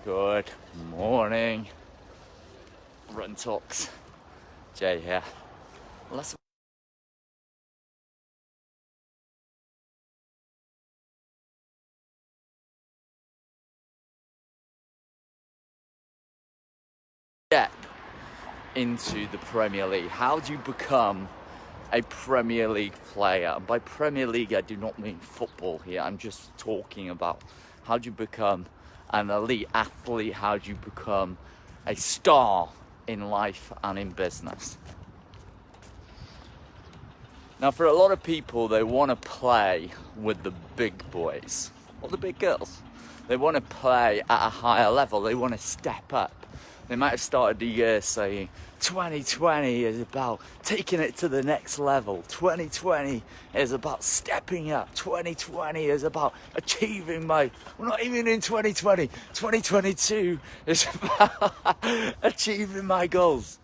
Good morning, Run Talks. Jay here. Let's get into the Premier League. How do you become a Premier League player? And by Premier League, I do not mean football here. I'm just talking about how do you become an elite athlete? How do you become a star in life and in business? Now, for a lot of people, they want to play with the big boys or the big girls. They want to play at a higher level. They want to step up. They might have started the year saying 2020 is about taking it to the next level. 2020 is about stepping up. 2020 is about achieving we're not even in 2020. 2022 is about achieving my goals.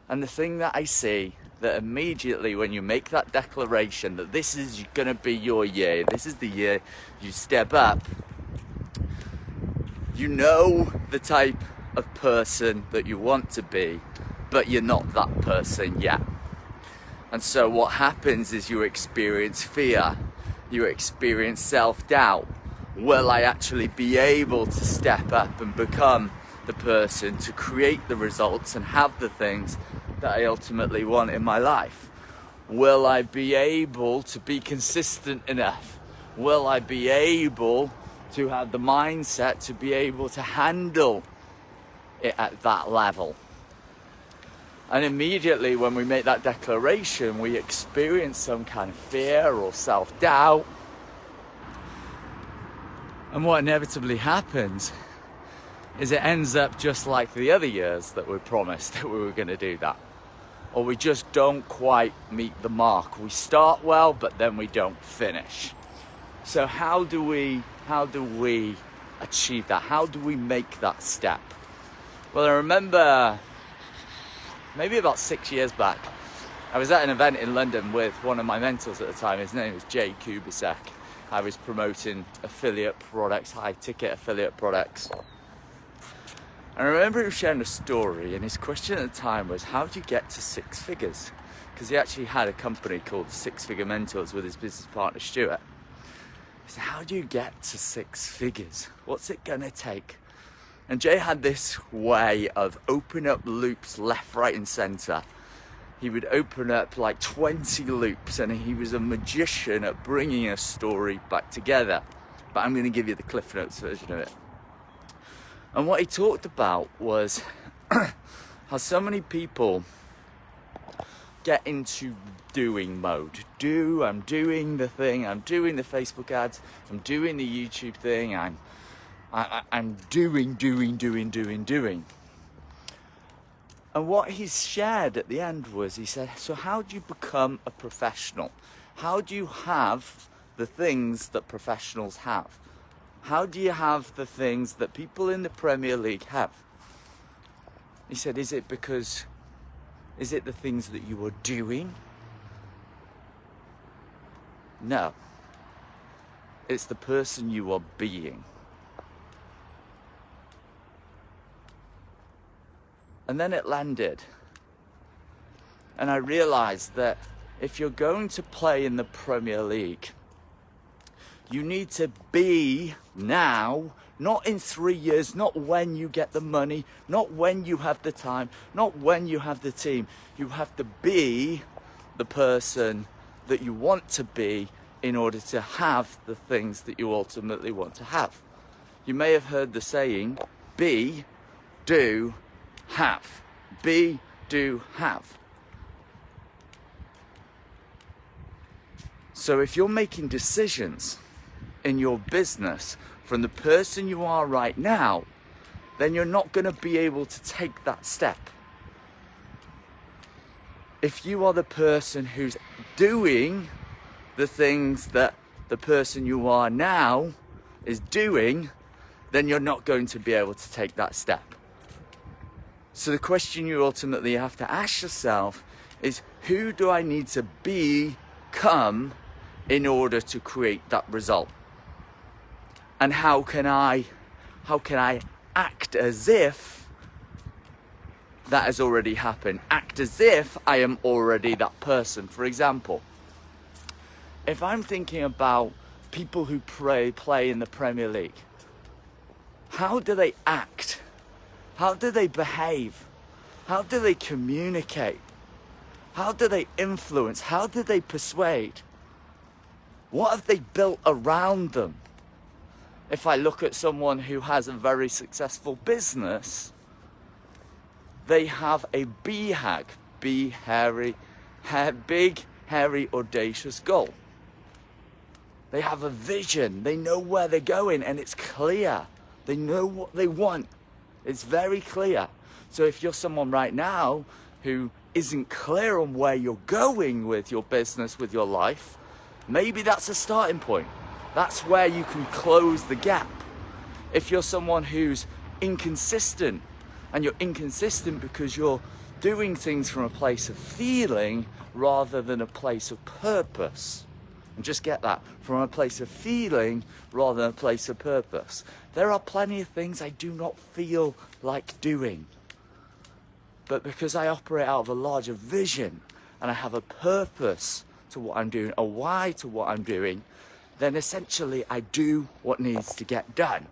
And the thing that I see, that immediately when you make that declaration that this is going to be your year, this is the year you step up, you know the type of person that you want to be, but you're not that person yet. And so what happens is you experience fear, you experience self-doubt. Will I actually be able to step up and become the person to create the results and have the things that I ultimately want in my life? Will I be able to be consistent enough? Will I be able to have the mindset to be able to handle it at that level? And immediately when we make that declaration, we experience some kind of fear or self-doubt. And what inevitably happens is it ends up just like the other years that we promised that we were going to do that. Or we just don't quite meet the mark. We start well, but then we don't finish. So how do we achieve that? How do we make that step? Well, I remember maybe about 6 years back, I was at an event in London with one of my mentors at the time. His name was Jay Kubicek. I was promoting affiliate products, high ticket affiliate products. And I remember he was sharing a story, and his question at the time was, how do you get to six figures? Because he actually had a company called Six Figure Mentors with his business partner Stuart. He said, how do you get to six figures? What's it gonna take? And Jay had this way of opening up loops left, right and center. He would open up like 20 loops, and he was a magician at bringing a story back together. But I'm gonna give you the Cliff Notes version of it. And what he talked about was how so many people get into doing mode. I'm doing the thing, I'm doing the Facebook ads, I'm doing the YouTube thing, I'm doing. And what he's shared at the end was, he said, so how do you become a professional? How do you have the things that professionals have? How do you have the things that people in the Premier League have? He said, is it the things that you are doing? No. It's the person you are being. And then it landed. And I realized that if you're going to play in the Premier League, you need to be now, not in 3 years, not when you get the money, not when you have the time, not when you have the team. You have to be the person that you want to be in order to have the things that you ultimately want to have. You may have heard the saying, be, do, have. Be, do, have. So if you're making decisions in your business from the person you are right now, then you're not going to be able to take that step. If you are the person who's doing the things that the person you are now is doing, then you're not going to be able to take that step. So the question you ultimately have to ask yourself is, who do I need to become in order to create that result? And how can I act as if that has already happened? Act as if I am already that person. For example, if I'm thinking about people who play in the Premier League, how do they act? How do they behave? How do they communicate? How do they influence? How do they persuade? What have they built around them? If I look at someone who has a very successful business, they have a BHAG, big, hairy, audacious goal. They have a vision. They know where they're going, and it's clear. They know what they want. It's very clear. So if you're someone right now who isn't clear on where you're going with your business, with your life, maybe that's a starting point. That's where you can close the gap. If you're someone who's inconsistent, and you're inconsistent because you're doing things from a place of feeling rather than a place of purpose. And just get that, from a place of feeling rather than a place of purpose. There are plenty of things I do not feel like doing. But because I operate out of a larger vision and I have a purpose to what I'm doing, a why to what I'm doing, then essentially I do what needs to get done.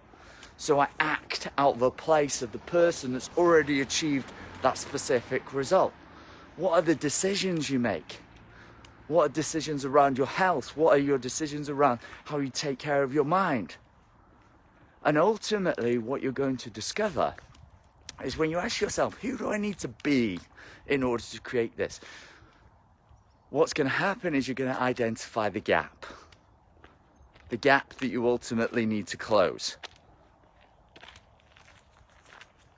So I act out of a place of the person that's already achieved that specific result. What are the decisions you make? What are decisions around your health? What are your decisions around how you take care of your mind? And ultimately, what you're going to discover is when you ask yourself, who do I need to be in order to create this? What's going to happen is you're going to identify the gap that you ultimately need to close.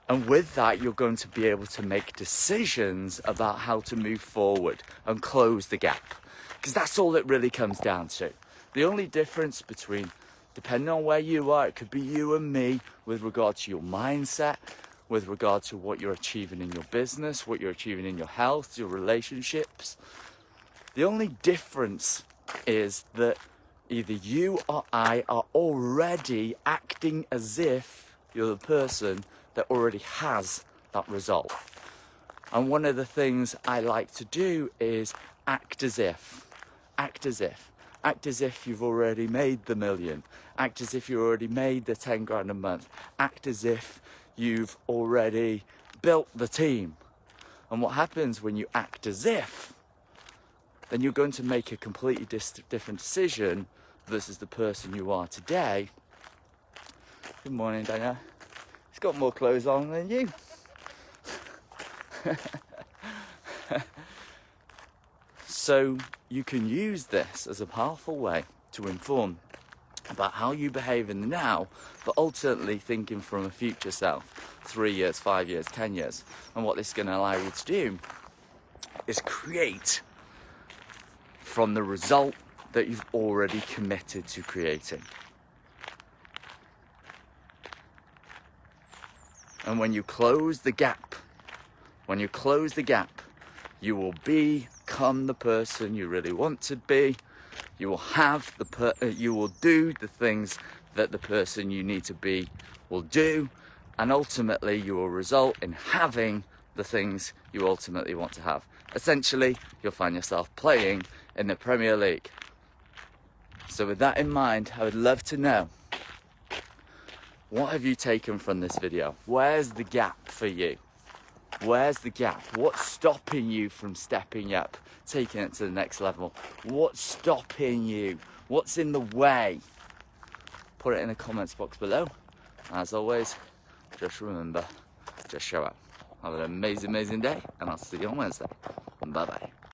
And with that, you're going to be able to make decisions about how to move forward and close the gap. Because that's all it really comes down to. The only difference between, depending on where you are, it could be you and me with regard to your mindset, with regard to what you're achieving in your business, what you're achieving in your health, your relationships. The only difference is that either you or I are already acting as if you're the person that already has that result. And one of the things I like to do is act as if you've already made the million, act as if you already made the 10 grand a month, act as if you've already built the team. And what happens when you act as if, then you're going to make a completely different decision versus the person you are today. Good morning, Dana. He's got more clothes on than you. So you can use this as a powerful way to inform about how you behave in the now, but ultimately thinking from a future self, 3 years, 5 years, 10 years. And what this is going to allow you to do is create from the result that you've already committed to creating. And when you close the gap, you will become the person you really want to be. You will have you will do the things that the person you need to be will do, and ultimately you will result in having the things you ultimately want to have. Essentially, you'll find yourself playing in the Premier League. So with that in mind, I would love to know, what have you taken from this video? Where's the gap for you? Where's the gap? What's stopping you from stepping up, taking it to the next level? What's stopping you? What's in the way? Put it in the comments box below. As always, just remember, just show up. Have an amazing, amazing day, and I'll see you on Wednesday. Bye-bye.